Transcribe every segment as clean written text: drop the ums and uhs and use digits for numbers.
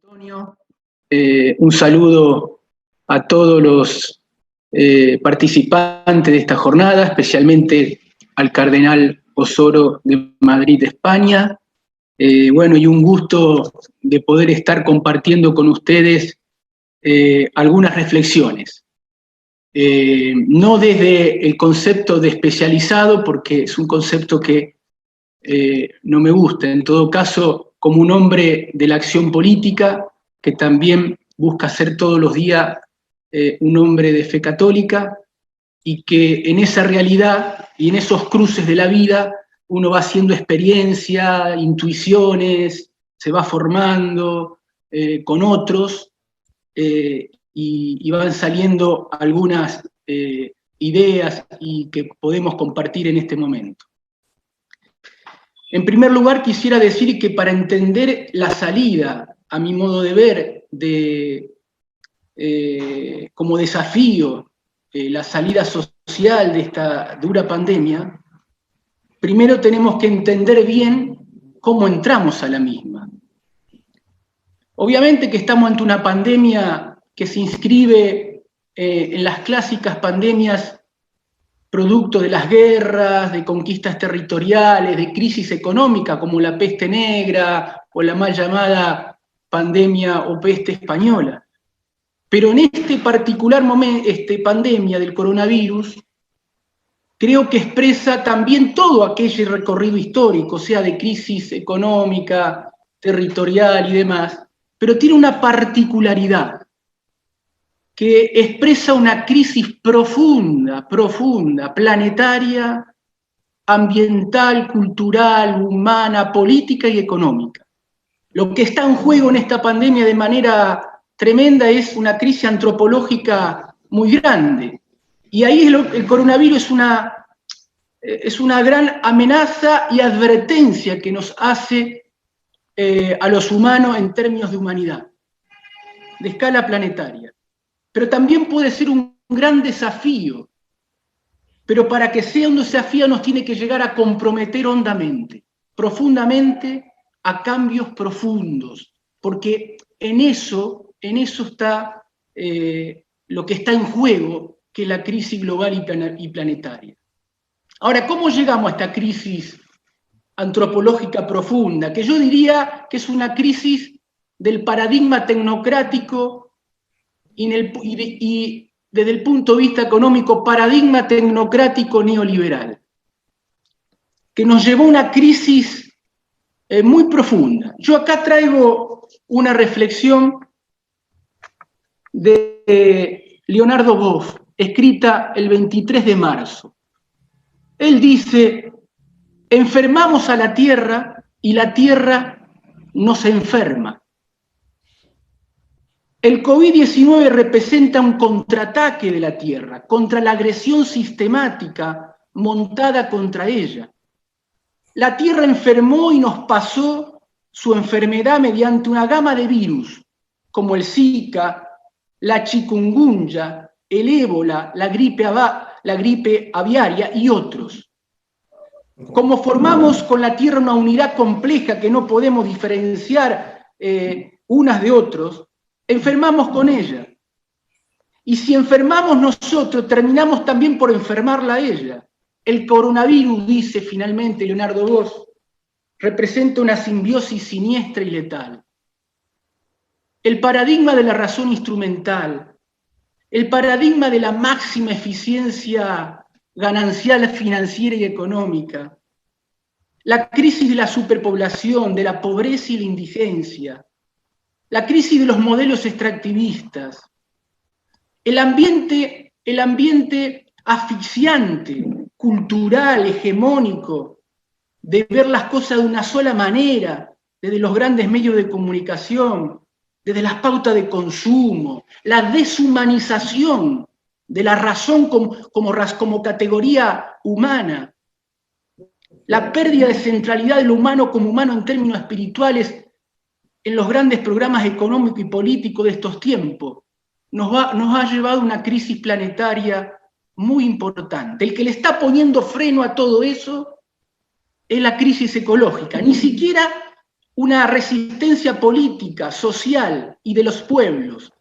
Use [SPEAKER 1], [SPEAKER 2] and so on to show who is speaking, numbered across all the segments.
[SPEAKER 1] Antonio, un saludo a todos los participantes de esta jornada, especialmente al cardenal Osoro de Madrid, España. Bueno, y un gusto de poder estar compartiendo con ustedes algunas reflexiones. No desde el concepto de especializado, porque es un concepto que no me gusta. En todo caso, como un hombre de la acción política, que también busca ser todos los días un hombre de fe católica, y que en esa realidad y en esos cruces de la vida uno va haciendo experiencia, intuiciones, se va formando con otros, y van saliendo algunas ideas y que podemos compartir en este momento. En primer lugar, quisiera decir que para entender la salida, a mi modo de ver, como desafío, la salida social de esta dura pandemia, primero tenemos que entender bien cómo entramos a la misma. Obviamente que estamos ante una pandemia que se inscribe en las clásicas pandemias producto de las guerras, de conquistas territoriales, de crisis económica como la peste negra o la mal llamada pandemia o peste española. Pero en este particular momento, pandemia del coronavirus, creo que expresa también todo aquel recorrido histórico, sea de crisis económica, territorial y demás, pero tiene una particularidad, que expresa una crisis profunda, planetaria, ambiental, cultural, humana, política y económica. Lo que está en juego en esta pandemia de manera tremenda es una crisis antropológica muy grande. Y ahí el coronavirus es una gran amenaza y advertencia que nos hace a los humanos en términos de humanidad, de escala planetaria. Pero también puede ser un gran desafío. Pero para que sea un desafío nos tiene que llegar a comprometer hondamente, profundamente, a cambios profundos. Porque en eso está lo que está en juego, que es la crisis global y planetaria. Ahora, ¿cómo llegamos a esta crisis antropológica profunda? Que yo diría que es una crisis del paradigma tecnocrático y desde el punto de vista económico, paradigma tecnocrático neoliberal, que nos llevó a una crisis muy profunda. Yo acá traigo una reflexión de Leonardo Boff, escrita el 23 de marzo. Él dice: enfermamos a la Tierra y la Tierra nos enferma. El COVID-19 representa un contraataque de la Tierra contra la agresión sistemática montada contra ella. La Tierra enfermó y nos pasó su enfermedad mediante una gama de virus, como el Zika, la chikungunya, el ébola, la gripe aviaria y otros. Como formamos con la Tierra una unidad compleja que no podemos diferenciar unas de otros, enfermamos con ella. Y si enfermamos nosotros, terminamos también por enfermarla a ella. El coronavirus, dice finalmente Leonardo Boff, representa una simbiosis siniestra y letal. El paradigma de la razón instrumental, el paradigma de la máxima eficiencia ganancial financiera y económica, la crisis de la superpoblación, de la pobreza y la indigencia, la crisis de los modelos extractivistas, el ambiente asfixiante, cultural, hegemónico, de ver las cosas de una sola manera, desde los grandes medios de comunicación, desde las pautas de consumo, la deshumanización de la razón como categoría humana, la pérdida de centralidad de lo humano como humano en términos espirituales en los grandes programas económicos y políticos de estos tiempos, nos ha llevado a una crisis planetaria muy importante. El que le está poniendo freno a todo eso es la crisis ecológica. Ni siquiera una resistencia política, social y de los pueblos.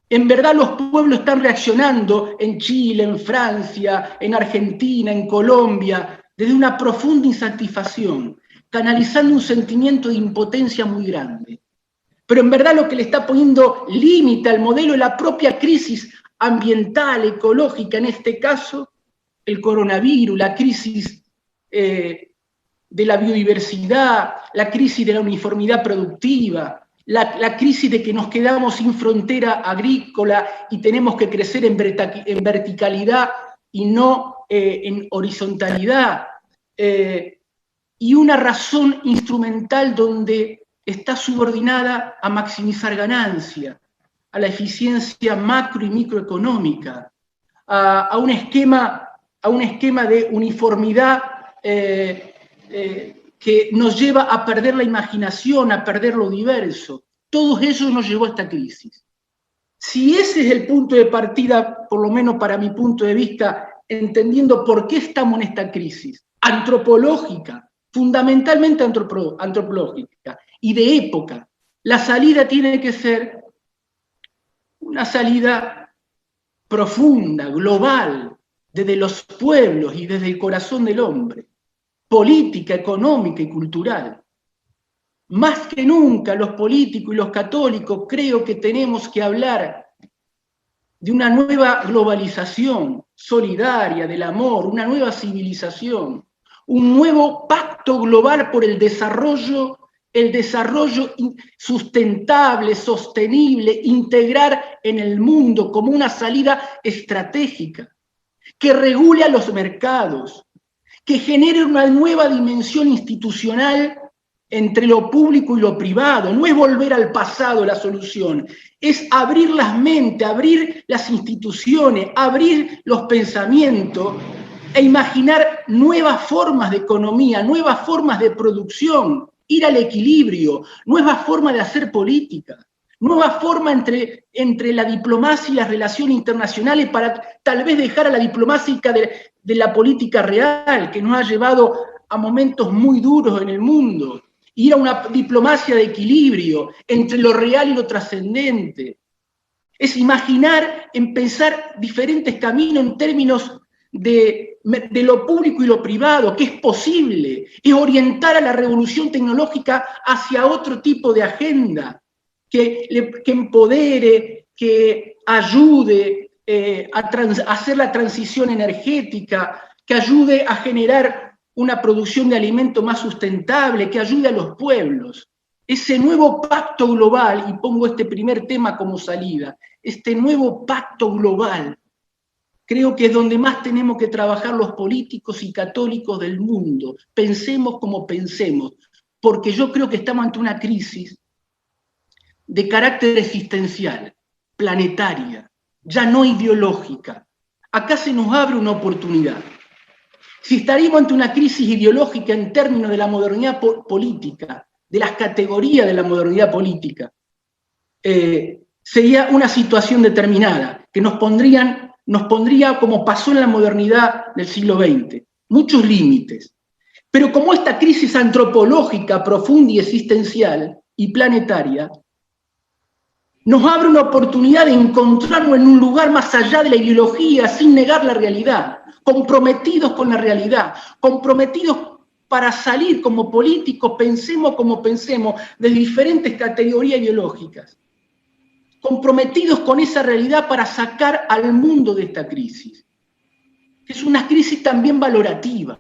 [SPEAKER 1] En verdad los pueblos están reaccionando en Chile, en Francia, en Argentina, en Colombia, desde una profunda insatisfacción, canalizando un sentimiento de impotencia muy grande. Pero en verdad lo que le está poniendo límite al modelo es la propia crisis ambiental, ecológica, en este caso, el coronavirus, la crisis de la biodiversidad, la crisis de la uniformidad productiva, la crisis de que nos quedamos sin frontera agrícola y tenemos que crecer en verticalidad y no en horizontalidad, y una razón instrumental donde está subordinada a maximizar ganancia, a la eficiencia macro y microeconómica, a un esquema de uniformidad que nos lleva a perder la imaginación, a perder lo diverso. Todo eso nos llevó a esta crisis. Si ese es el punto de partida, por lo menos para mi punto de vista, entendiendo por qué estamos en esta crisis, antropológica, fundamentalmente antropológica y de época, la salida tiene que ser una salida profunda, global, desde los pueblos y desde el corazón del hombre, política, económica y cultural. Más que nunca los políticos y los católicos creo que tenemos que hablar de una nueva globalización solidaria, del amor, una nueva civilización, un nuevo pacto global por el desarrollo sustentable, sostenible, integrar en el mundo como una salida estratégica, que regule a los mercados, que genere una nueva dimensión institucional entre lo público y lo privado. No es volver al pasado la solución, es abrir las mentes, abrir las instituciones, abrir los pensamientos e imaginar nuevas formas de economía, nuevas formas de producción, ir al equilibrio, nuevas formas de hacer política, nuevas formas entre la diplomacia y las relaciones internacionales para tal vez dejar a la diplomacia de la política real, que nos ha llevado a momentos muy duros en el mundo, ir a una diplomacia de equilibrio entre lo real y lo trascendente. Es imaginar, en pensar diferentes caminos en términos de lo público y lo privado, que es posible, es orientar a la revolución tecnológica hacia otro tipo de agenda, que empodere, que ayude a hacer la transición energética, que ayude a generar una producción de alimentos más sustentable, que ayude a los pueblos. Ese nuevo pacto global, y pongo este primer tema como salida, este nuevo pacto global, creo que es donde más tenemos que trabajar los políticos y católicos del mundo. Pensemos como pensemos, porque yo creo que estamos ante una crisis de carácter existencial, planetaria, ya no ideológica. Acá se nos abre una oportunidad. Si estaríamos ante una crisis ideológica en términos de la modernidad política, de las categorías de la modernidad política, sería una situación determinada, que nos pondría, como pasó en la modernidad del siglo XX, muchos límites. Pero como esta crisis antropológica, profunda y existencial y planetaria, nos abre una oportunidad de encontrarnos en un lugar más allá de la ideología, sin negar la realidad, comprometidos con la realidad, comprometidos para salir como políticos, pensemos como pensemos, de diferentes categorías ideológicas, comprometidos con esa realidad para sacar al mundo de esta crisis, que es una crisis también valorativa.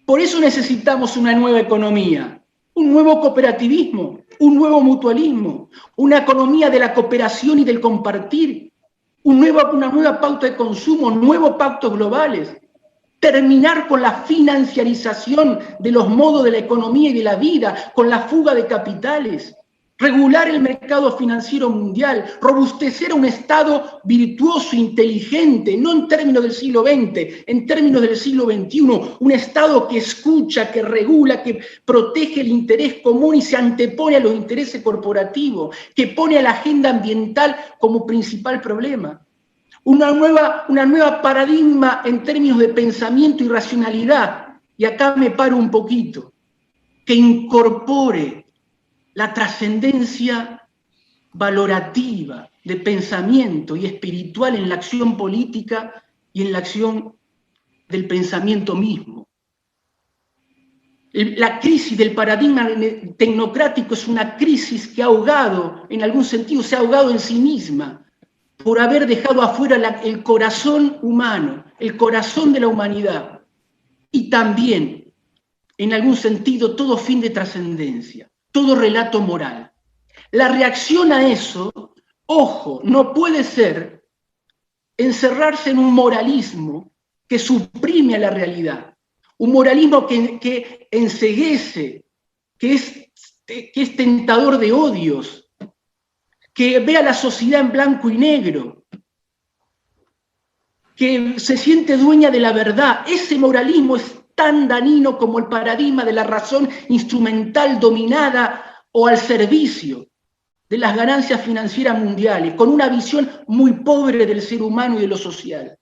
[SPEAKER 1] Por eso necesitamos una nueva economía, un nuevo cooperativismo, un nuevo mutualismo, una economía de la cooperación y del compartir, una nueva pauta de consumo, nuevos pactos globales, terminar con la financiarización de los modos de la economía y de la vida, con la fuga de capitales, regular el mercado financiero mundial, robustecer a un Estado virtuoso, inteligente, no en términos del siglo XX, en términos del siglo XXI, un Estado que escucha, que regula, que protege el interés común y se antepone a los intereses corporativos, que pone a la agenda ambiental como principal problema. Una nueva paradigma en términos de pensamiento y racionalidad. Y acá me paro un poquito. que incorpore la trascendencia valorativa de pensamiento y espiritual en la acción política y en la acción del pensamiento mismo. La crisis del paradigma tecnocrático es una crisis que ha ahogado, en algún sentido se ha ahogado en sí misma, por haber dejado afuera el corazón humano, el corazón de la humanidad, y también, en algún sentido, todo fin de trascendencia, todo relato moral. La reacción a eso, ojo, no puede ser encerrarse en un moralismo que suprime a la realidad. Un moralismo que enceguece, que es tentador de odios, que ve a la sociedad en blanco y negro, que se siente dueña de la verdad. Ese moralismo es tan dañino como el paradigma de la razón instrumental dominada o al servicio de las ganancias financieras mundiales, con una visión muy pobre del ser humano y de lo social.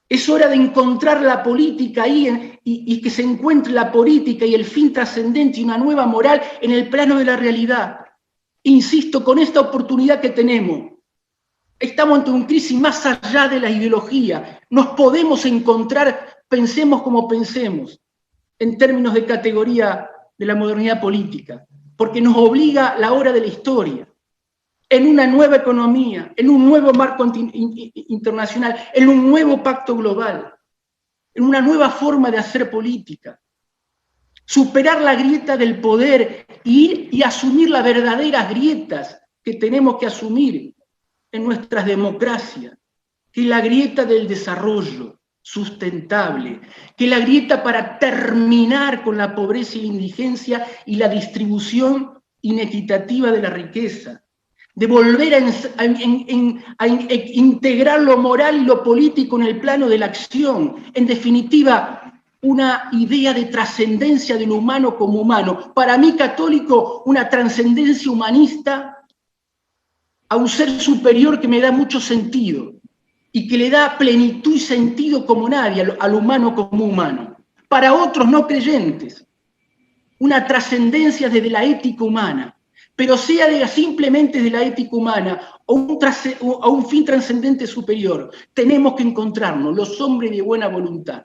[SPEAKER 1] Es hora de encontrar la política ahí y que se encuentre la política y el fin trascendente y una nueva moral en el plano de la realidad. Insisto, con esta oportunidad que tenemos, estamos ante una crisis más allá de la ideología. Nos podemos encontrar, pensemos como pensemos, en términos de categoría de la modernidad política, porque nos obliga la hora de la historia, en una nueva economía, en un nuevo marco internacional, en un nuevo pacto global, en una nueva forma de hacer política. Superar la grieta del poder y asumir las verdaderas grietas que tenemos que asumir en nuestras democracias, que es la grieta del desarrollo sustentable, que es la grieta para terminar con la pobreza y la indigencia y la distribución inequitativa de la riqueza, de volver a integrar lo moral y lo político en el plano de la acción. En definitiva, una idea de trascendencia de lo humano como humano. Para mí, católico, una trascendencia humanista a un ser superior que me da mucho sentido y que le da plenitud y sentido como nadie al humano como humano. Para otros no creyentes, una trascendencia desde la ética humana, pero sea simplemente de la ética humana o un fin trascendente superior, tenemos que encontrarnos, los hombres de buena voluntad,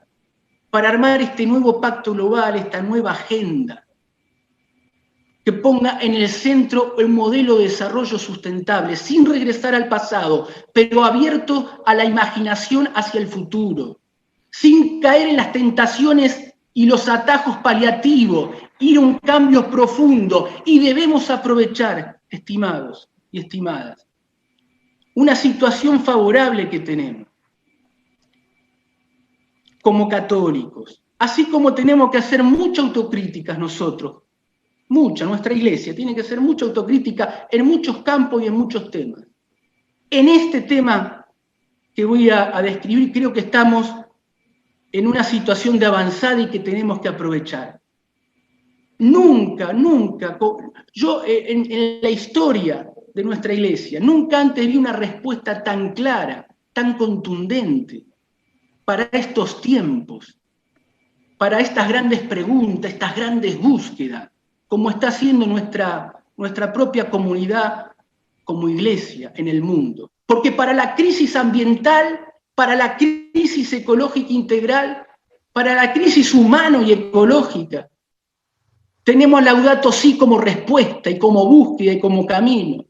[SPEAKER 1] para armar este nuevo pacto global, esta nueva agenda, que ponga en el centro el modelo de desarrollo sustentable, sin regresar al pasado, pero abierto a la imaginación hacia el futuro, sin caer en las tentaciones y los atajos paliativos, ir a un cambio profundo, y debemos aprovechar, estimados y estimadas, una situación favorable que tenemos como católicos, así como tenemos que hacer mucha autocrítica nosotros, nuestra iglesia tiene que hacer mucha autocrítica en muchos campos y en muchos temas. En este tema que voy a describir, creo que estamos en una situación de avanzada y que tenemos que aprovechar. Nunca, yo en la historia de nuestra iglesia, nunca antes vi una respuesta tan clara, tan contundente para estos tiempos, para estas grandes preguntas, estas grandes búsquedas, como está haciendo nuestra propia comunidad como iglesia en el mundo. Porque para la crisis ambiental, para la crisis ecológica integral, para la crisis humana y ecológica, tenemos Laudato Si como respuesta y como búsqueda y como camino.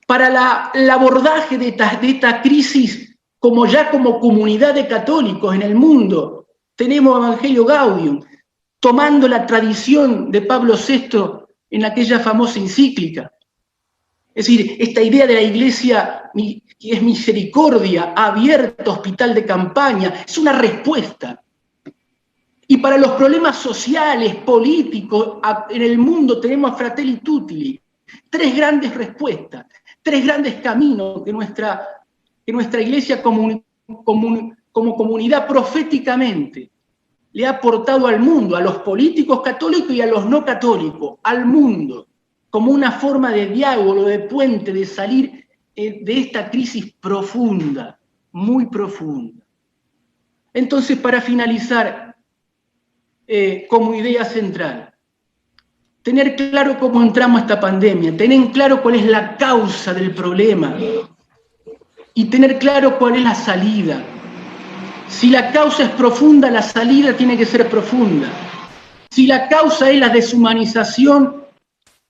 [SPEAKER 1] Para el abordaje de esta crisis como comunidad de católicos en el mundo, tenemos Evangelio Gaudium, tomando la tradición de Pablo VI en aquella famosa encíclica. Es decir, esta idea de la iglesia que es misericordia, abierta, hospital de campaña, es una respuesta. Y para los problemas sociales, políticos, en el mundo tenemos Fratelli Tutti, tres grandes respuestas, tres grandes caminos que nuestra iglesia como comunidad proféticamente le ha aportado al mundo, a los políticos católicos y a los no católicos, al mundo, como una forma de diálogo, de puente, de salir de esta crisis profunda, muy profunda. Entonces, para finalizar, como idea central, tener claro cómo entramos a esta pandemia, tener claro cuál es la causa del problema y tener claro cuál es la salida. Si la causa es profunda, la salida tiene que ser profunda. Si la causa es la deshumanización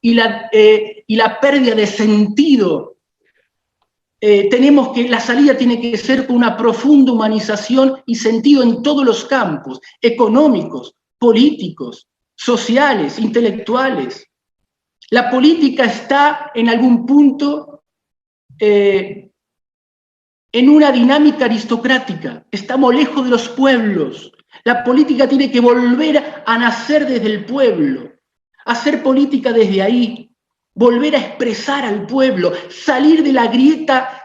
[SPEAKER 1] y la pérdida de sentido, la salida tiene que ser con una profunda humanización y sentido en todos los campos, económicos, políticos, sociales, intelectuales. La política está en algún punto en una dinámica aristocrática. Estamos lejos de los pueblos. La política tiene que volver a nacer desde el pueblo, hacer política desde ahí, volver a expresar al pueblo, salir de la grieta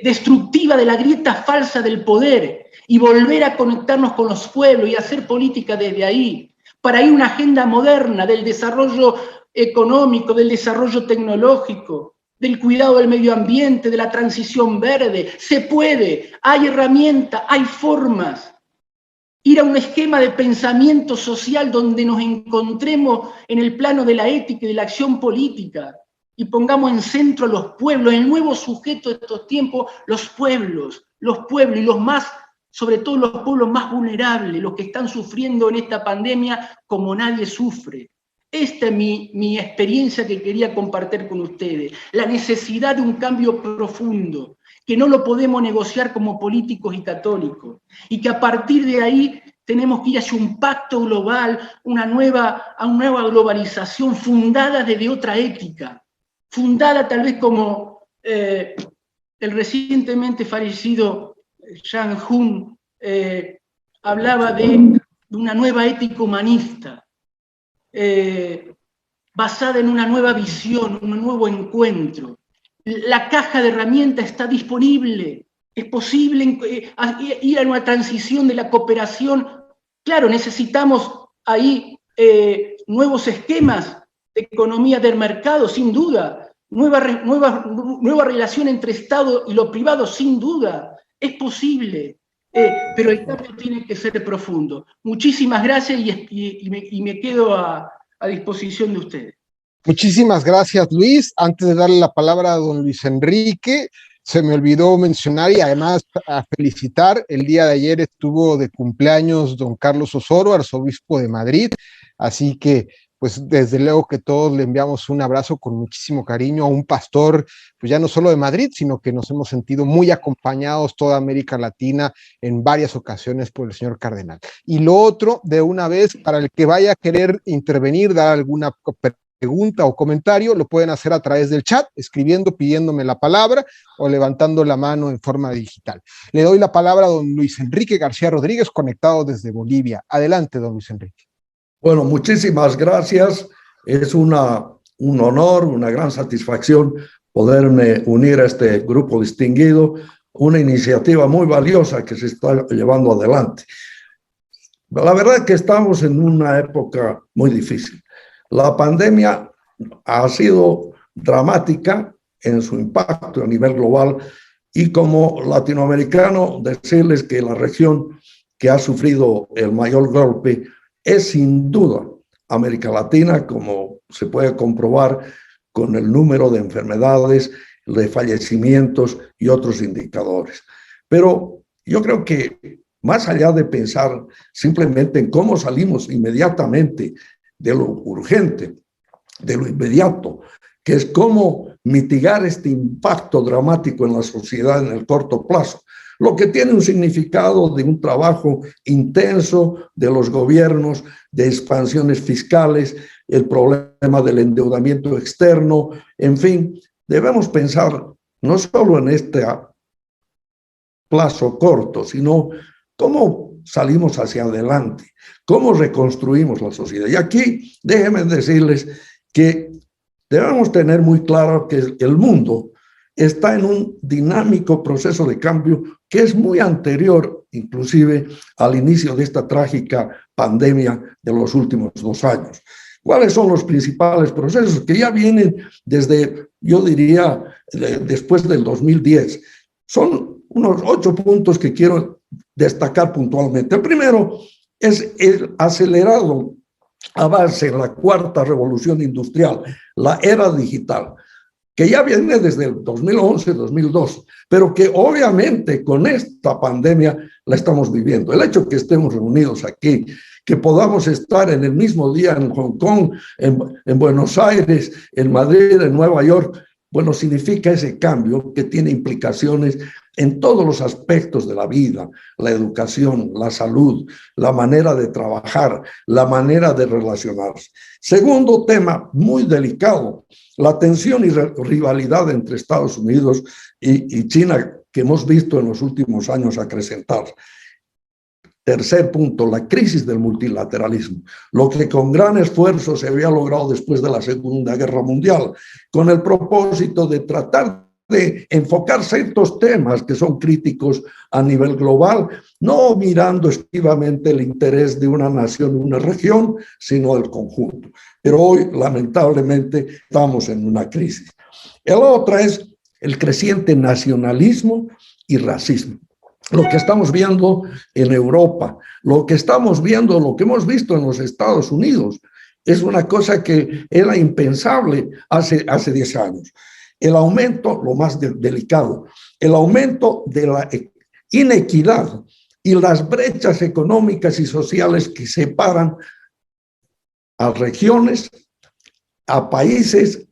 [SPEAKER 1] destructiva, de la grieta falsa del poder y volver a conectarnos con los pueblos y hacer política desde ahí, para ir a una agenda moderna del desarrollo económico, del desarrollo tecnológico, del cuidado del medio ambiente, de la transición verde. Se puede, hay herramientas, hay formas. Ir a un esquema de pensamiento social donde nos encontremos en el plano de la ética y de la acción política y pongamos en centro a los pueblos, el nuevo sujeto de estos tiempos, los pueblos y los más, sobre todo los pueblos más vulnerables, los que están sufriendo en esta pandemia como nadie sufre. Esta es mi experiencia que quería compartir con ustedes, la necesidad de un cambio profundo, que no lo podemos negociar como políticos y católicos, y que a partir de ahí tenemos que ir hacia un pacto global, una nueva globalización fundada desde otra ética, fundada tal vez como el recientemente fallecido Yang Hun hablaba de una nueva ética humanista, basada en una nueva visión, un nuevo encuentro. La caja de herramientas está disponible, es posible ir a una transición de la cooperación. Claro, necesitamos ahí nuevos esquemas de economía del mercado, sin duda, nueva relación entre Estado y lo privado, sin duda, es posible, pero el cambio tiene que ser profundo. Muchísimas gracias y me quedo a disposición de ustedes.
[SPEAKER 2] Muchísimas gracias, Luis. Antes de darle la palabra a don Luis Enrique, se me olvidó mencionar y además a felicitar, el día de ayer estuvo de cumpleaños don Carlos Osoro, arzobispo de Madrid, así que pues desde luego que todos le enviamos un abrazo con muchísimo cariño a un pastor, pues ya no solo de Madrid, sino que nos hemos sentido muy acompañados toda América Latina en varias ocasiones por el señor cardenal. Y lo otro, de una vez, para el que vaya a querer intervenir, dar alguna pregunta o comentario, lo pueden hacer a través del chat, escribiendo, pidiéndome la palabra o levantando la mano en forma digital. Le doy la palabra a don Luis Enrique García Rodríguez, conectado desde Bolivia. Adelante, don Luis Enrique.
[SPEAKER 3] Bueno, muchísimas gracias. Es un honor, una gran satisfacción poderme unir a este grupo distinguido, una iniciativa muy valiosa que se está llevando adelante. La verdad es que estamos en una época muy difícil. La pandemia ha sido dramática en su impacto a nivel global y como latinoamericano decirles que la región que ha sufrido el mayor golpe es sin duda América Latina, como se puede comprobar con el número de enfermedades, de fallecimientos y otros indicadores. Pero yo creo que más allá de pensar simplemente en cómo salimos inmediatamente de lo urgente, de lo inmediato, que es cómo mitigar este impacto dramático en la sociedad en el corto plazo, lo que tiene un significado de un trabajo intenso de los gobiernos, de expansiones fiscales, el problema del endeudamiento externo, en fin, debemos pensar no solo en este plazo corto, sino cómo salimos hacia adelante, cómo reconstruimos la sociedad. Y aquí déjenme decirles que debemos tener muy claro que el mundo está en un dinámico proceso de cambio que es muy anterior, inclusive, al inicio de esta trágica pandemia de los últimos 2 años. ¿Cuáles son los principales procesos que ya vienen desde, yo diría, después del 2010? Son unos 8 puntos que quiero destacar puntualmente. El primero es el acelerado avance en la cuarta revolución industrial, la era digital, que ya viene desde el 2011, 2012, pero que obviamente con esta pandemia la estamos viviendo. El hecho que estemos reunidos aquí, que podamos estar en el mismo día en Hong Kong, en Buenos Aires, en Madrid, en Nueva York, bueno, significa ese cambio que tiene implicaciones en todos los aspectos de la vida, la educación, la salud, la manera de trabajar, la manera de relacionarse. Segundo tema muy delicado, la tensión y rivalidad entre Estados Unidos y China que hemos visto en los últimos años acrecentar. Tercer punto, la crisis del multilateralismo, lo que con gran esfuerzo se había logrado después de la Segunda Guerra Mundial, con el propósito de tratar de enfocar ciertos temas que son críticos a nivel global, no mirando exclusivamente el interés de una nación, una región, sino del conjunto. Pero hoy, lamentablemente, estamos en una crisis. La otra es el creciente nacionalismo y racismo. Lo que estamos viendo en Europa, lo que estamos viendo, lo que hemos visto en los Estados Unidos, es una cosa que era impensable hace 10 años. El aumento, lo más delicado, el aumento de la inequidad y las brechas económicas y sociales que separan a regiones, a países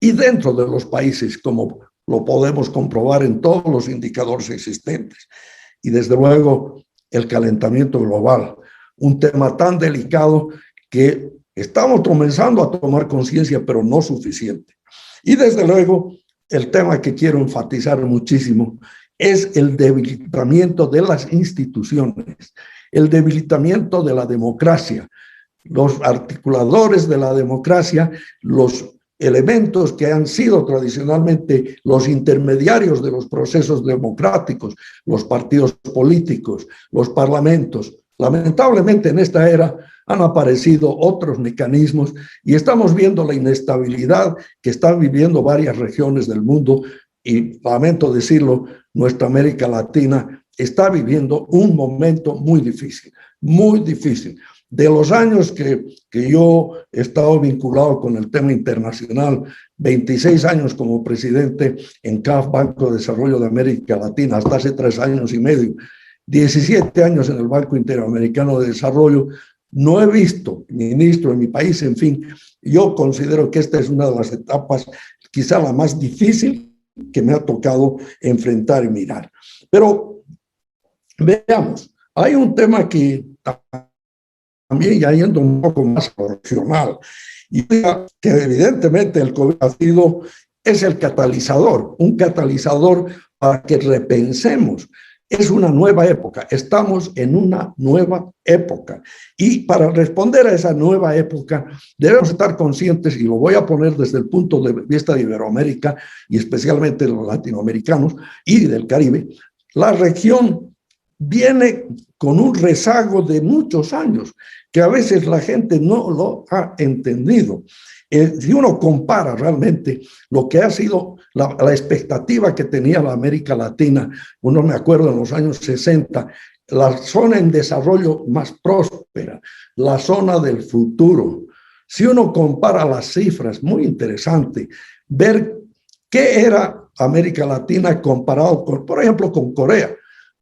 [SPEAKER 3] y dentro de los países, como lo podemos comprobar en todos los indicadores existentes. Y desde luego el calentamiento global, un tema tan delicado que estamos comenzando a tomar conciencia, pero no suficiente. Y desde luego el tema que quiero enfatizar muchísimo es el debilitamiento de las instituciones, el debilitamiento de la democracia, los articuladores de la democracia, los elementos que han sido tradicionalmente los intermediarios de los procesos democráticos, los partidos políticos, los parlamentos. Lamentablemente en esta era han aparecido otros mecanismos y estamos viendo la inestabilidad que están viviendo varias regiones del mundo y, lamento decirlo, nuestra América Latina está viviendo un momento muy difícil, muy difícil. De los años que yo he estado vinculado con el tema internacional, 26 años como presidente en CAF, Banco de Desarrollo de América Latina, hasta hace 3 años y medio, 17 años en el Banco Interamericano de Desarrollo, no he visto ministro en mi país, en fin, yo considero que esta es una de las etapas, quizá la más difícil que me ha tocado enfrentar y mirar. Pero veamos, hay un tema que también ya yendo un poco más profesional, y que evidentemente el COVID es el catalizador, un catalizador para que repensemos. Es una nueva época, estamos en una nueva época. Y para responder a esa nueva época, debemos estar conscientes, y lo voy a poner desde el punto de vista de Iberoamérica, y especialmente de los latinoamericanos y del Caribe, la región viene con un rezago de muchos años, que a veces la gente no lo ha entendido. Si uno compara realmente lo que ha sido la expectativa que tenía la América Latina, uno me acuerdo en los años 60, la zona en desarrollo más próspera, la zona del futuro. Si uno compara las cifras, muy interesante, ver qué era América Latina comparado con, por ejemplo, con Corea.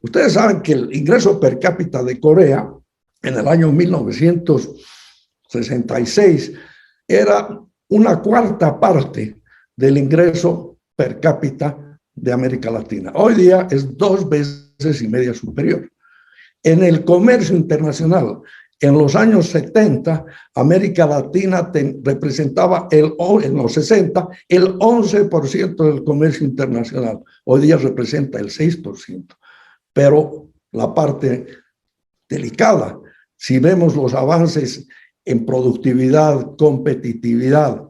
[SPEAKER 3] Ustedes saben que el ingreso per cápita de Corea en el año 1966 era una cuarta parte del ingreso per cápita de América Latina. Hoy día es 2 veces y media superior. En el comercio internacional, en los años 70, América Latina representaba en los 60 el 11% del comercio internacional. Hoy día representa el 6%. Pero la parte delicada, si vemos los avances en productividad, competitividad,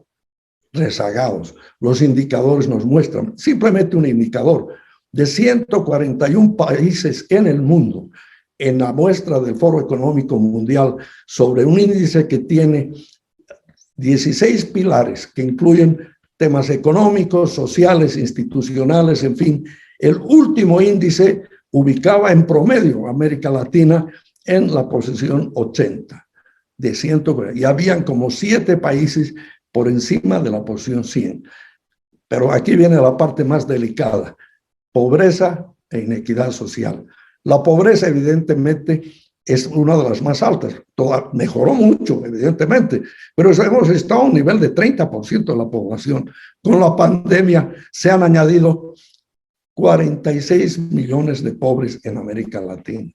[SPEAKER 3] rezagados. Los indicadores nos muestran, simplemente un indicador, de 141 países en el mundo, en la muestra del Foro Económico Mundial, sobre un índice que tiene 16 pilares, que incluyen temas económicos, sociales, institucionales, en fin. El último índice ubicaba en promedio a América Latina en la posición 80. de 140, y habían como 7 países por encima de la posición 100. Pero aquí viene la parte más delicada: pobreza e inequidad social. La pobreza, evidentemente, es una de las más altas. Mejoró mucho, evidentemente, pero hemos estado a un nivel de 30% de la población. Con la pandemia se han añadido 46 millones de pobres en América Latina.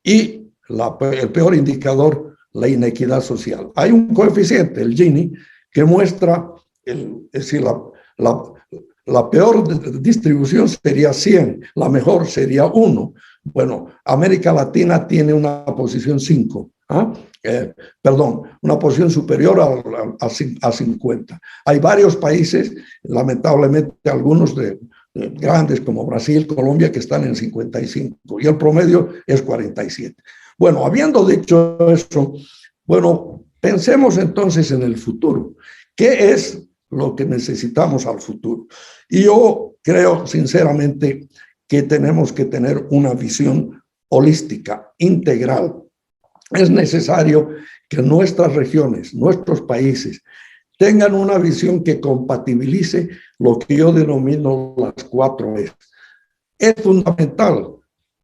[SPEAKER 3] Y el peor indicador, la inequidad social. Hay un coeficiente, el Gini, que muestra, es decir, la peor distribución sería 100, la mejor sería 1. Bueno, América Latina tiene una posición 5, una posición superior a 50. Hay varios países, lamentablemente algunos grandes como Brasil, Colombia, que están en 55 y el promedio es 47. Bueno, habiendo dicho eso, bueno, pensemos entonces en el futuro. ¿Qué es lo que necesitamos al futuro? Y yo creo sinceramente que tenemos que tener una visión holística, integral. Es necesario que nuestras regiones, nuestros países, tengan una visión que compatibilice lo que yo denomino las 4 E. Es fundamental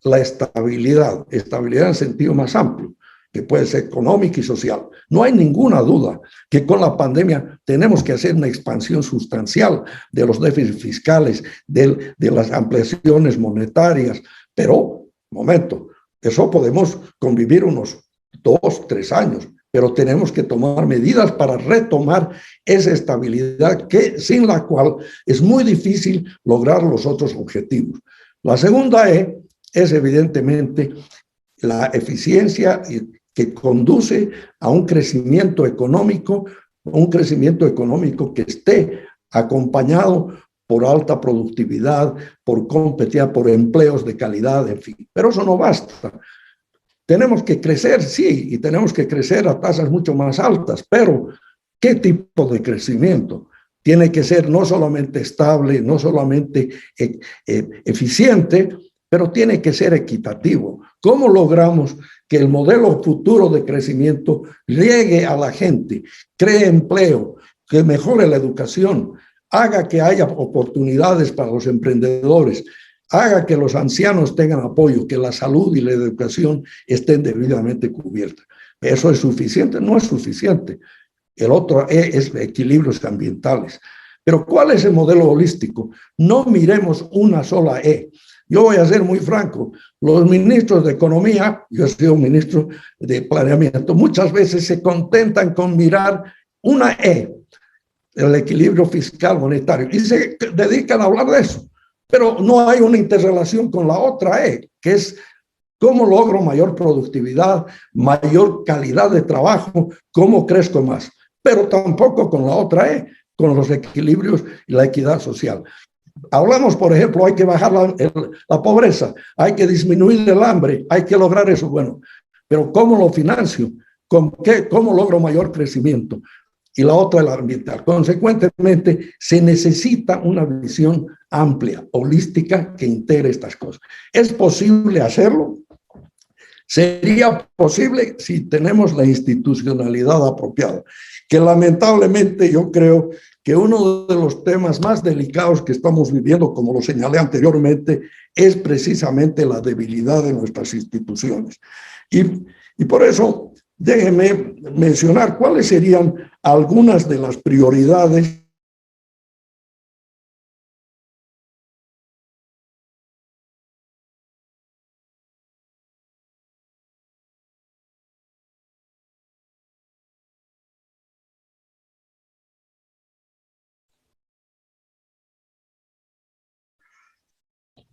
[SPEAKER 3] la estabilidad en sentido más amplio, que puede ser económica y social. No hay ninguna duda que con la pandemia tenemos que hacer una expansión sustancial de los déficits fiscales, de las ampliaciones monetarias, pero, momento, eso podemos convivir unos 2, 3 años, pero tenemos que tomar medidas para retomar esa estabilidad sin la cual es muy difícil lograr los otros objetivos. La segunda E es evidentemente la eficiencia que conduce a un crecimiento económico que esté acompañado por alta productividad, por competitividad, por empleos de calidad, en fin. Pero eso no basta. Tenemos que crecer, sí, y tenemos que crecer a tasas mucho más altas, pero ¿qué tipo de crecimiento? Tiene que ser no solamente estable, no solamente eficiente, pero tiene que ser equitativo. ¿Cómo logramos que el modelo futuro de crecimiento llegue a la gente, cree empleo, que mejore la educación, haga que haya oportunidades para los emprendedores, haga que los ancianos tengan apoyo, que la salud y la educación estén debidamente cubiertas? ¿Eso es suficiente? No es suficiente. El otro es equilibrios ambientales. Pero ¿cuál es el modelo holístico? No miremos una sola E. Yo voy a ser muy franco, los ministros de Economía, yo he sido ministro de Planeamiento, muchas veces se contentan con mirar una E, el equilibrio fiscal monetario, y se dedican a hablar de eso, pero no hay una interrelación con la otra E, que es cómo logro mayor productividad, mayor calidad de trabajo, cómo crezco más, pero tampoco con la otra E, con los equilibrios y la equidad social. Hablamos, por ejemplo, hay que bajar la pobreza, hay que disminuir el hambre, hay que lograr eso. Bueno, pero ¿cómo lo financio? ¿Cómo logro mayor crecimiento? Y la otra es la ambiental. Consecuentemente, se necesita una visión amplia, holística, que integre estas cosas. ¿Es posible hacerlo? Sería posible si tenemos la institucionalidad apropiada, que lamentablemente yo creo que uno de los temas más delicados que estamos viviendo, como lo señalé anteriormente, es precisamente la debilidad de nuestras instituciones. Y por eso, déjenme mencionar cuáles serían algunas de las prioridades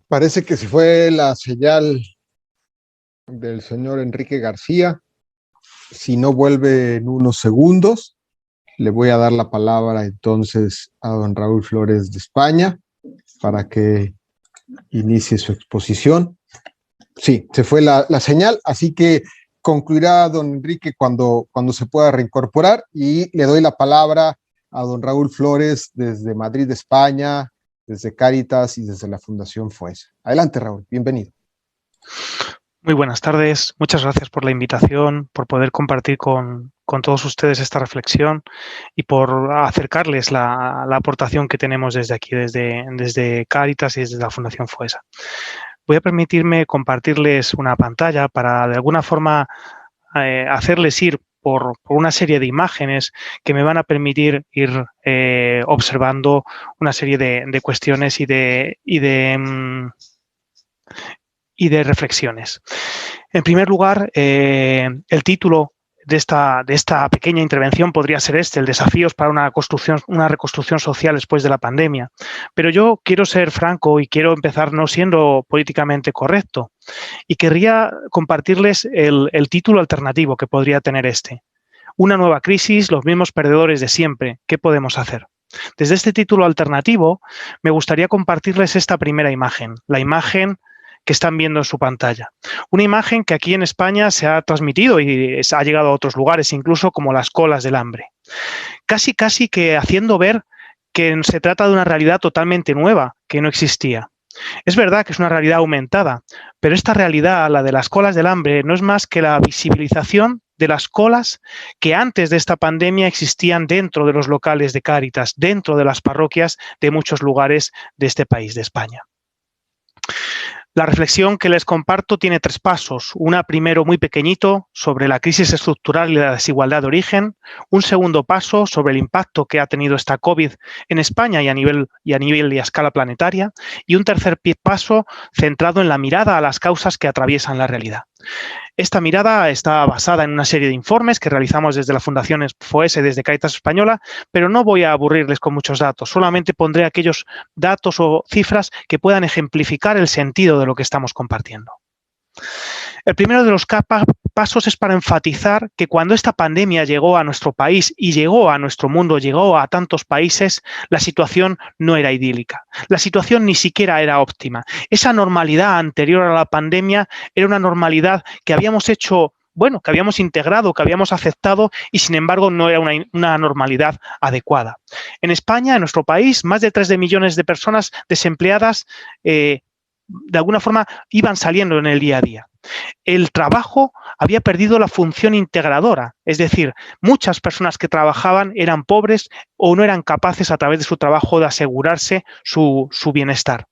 [SPEAKER 2] Parece que se fue la señal del señor Enrique García. Si no vuelve en unos segundos, le voy a dar la palabra entonces a don Raúl Flores de España para que inicie su exposición. Sí, se fue la señal, así que concluirá don Enrique cuando se pueda reincorporar, y le doy la palabra a don Raúl Flores desde Madrid, España, desde Cáritas y desde la Fundación FUESA. Adelante, Raúl, bienvenido.
[SPEAKER 4] Muy buenas tardes. Muchas gracias por la invitación, por poder compartir con todos ustedes esta reflexión y por acercarles la aportación que tenemos desde aquí, desde Cáritas y desde la Fundación FOESA. Voy a permitirme compartirles una pantalla para de alguna forma hacerles ir por una serie de imágenes que me van a permitir ir observando una serie de cuestiones y de reflexiones. En primer lugar, el título de esta pequeña intervención podría ser el desafíos para una reconstrucción social después de la pandemia. Pero yo quiero ser franco y quiero empezar no siendo políticamente correcto. Y querría compartirles el título alternativo que podría tener Una nueva crisis, los mismos perdedores de siempre. ¿Qué podemos hacer? Desde este título alternativo, me gustaría compartirles esta primera imagen, la imagen que están viendo en su pantalla. Una imagen que aquí en España se ha transmitido y ha llegado a otros lugares, incluso como las colas del hambre. Casi que haciendo ver que se trata de una realidad totalmente nueva, que no existía. Es verdad que es una realidad aumentada, pero esta realidad, la de las colas del hambre, no es más que la visibilización de las colas que antes de esta pandemia existían dentro de los locales de Cáritas, dentro de las parroquias de muchos lugares de este país, de España. La reflexión que les comparto tiene 3 pasos. Una primero muy pequeñito sobre la crisis estructural y la desigualdad de origen. Un segundo paso sobre el impacto que ha tenido esta COVID en España y a nivel y a escala planetaria. Y un tercer paso centrado en la mirada a las causas que atraviesan la realidad. Esta mirada está basada en una serie de informes que realizamos desde la Fundación FOESA y desde Cáritas Española, pero no voy a aburrirles con muchos datos, solamente pondré aquellos datos o cifras que puedan ejemplificar el sentido de lo que estamos compartiendo. El primero de los pasos es para enfatizar que cuando esta pandemia llegó a nuestro país y llegó a nuestro mundo, llegó a tantos países, la situación no era idílica. La situación ni siquiera era óptima. Esa normalidad anterior a la pandemia era una normalidad que habíamos hecho, que habíamos integrado, que habíamos aceptado y, sin embargo, no era una normalidad adecuada. En España, en nuestro país, más de 3 millones de personas desempleadas de alguna forma iban saliendo en el día a día. El trabajo había perdido la función integradora, es decir, muchas personas que trabajaban eran pobres o no eran capaces a través de su trabajo de asegurarse su bienestar.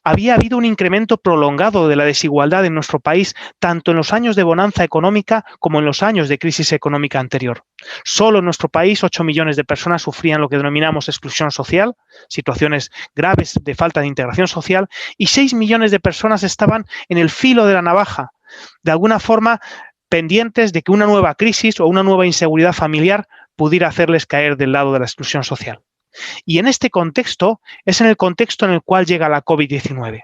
[SPEAKER 4] Había habido un incremento prolongado de la desigualdad en nuestro país, tanto en los años de bonanza económica como en los años de crisis económica anterior. Solo en nuestro país 8 millones de personas sufrían lo que denominamos exclusión social, situaciones graves de falta de integración social, y 6 millones de personas estaban en el filo de la navaja, de alguna forma pendientes de que una nueva crisis o una nueva inseguridad familiar pudiera hacerles caer del lado de la exclusión social. Y en este contexto es en el contexto en el cual llega la COVID-19.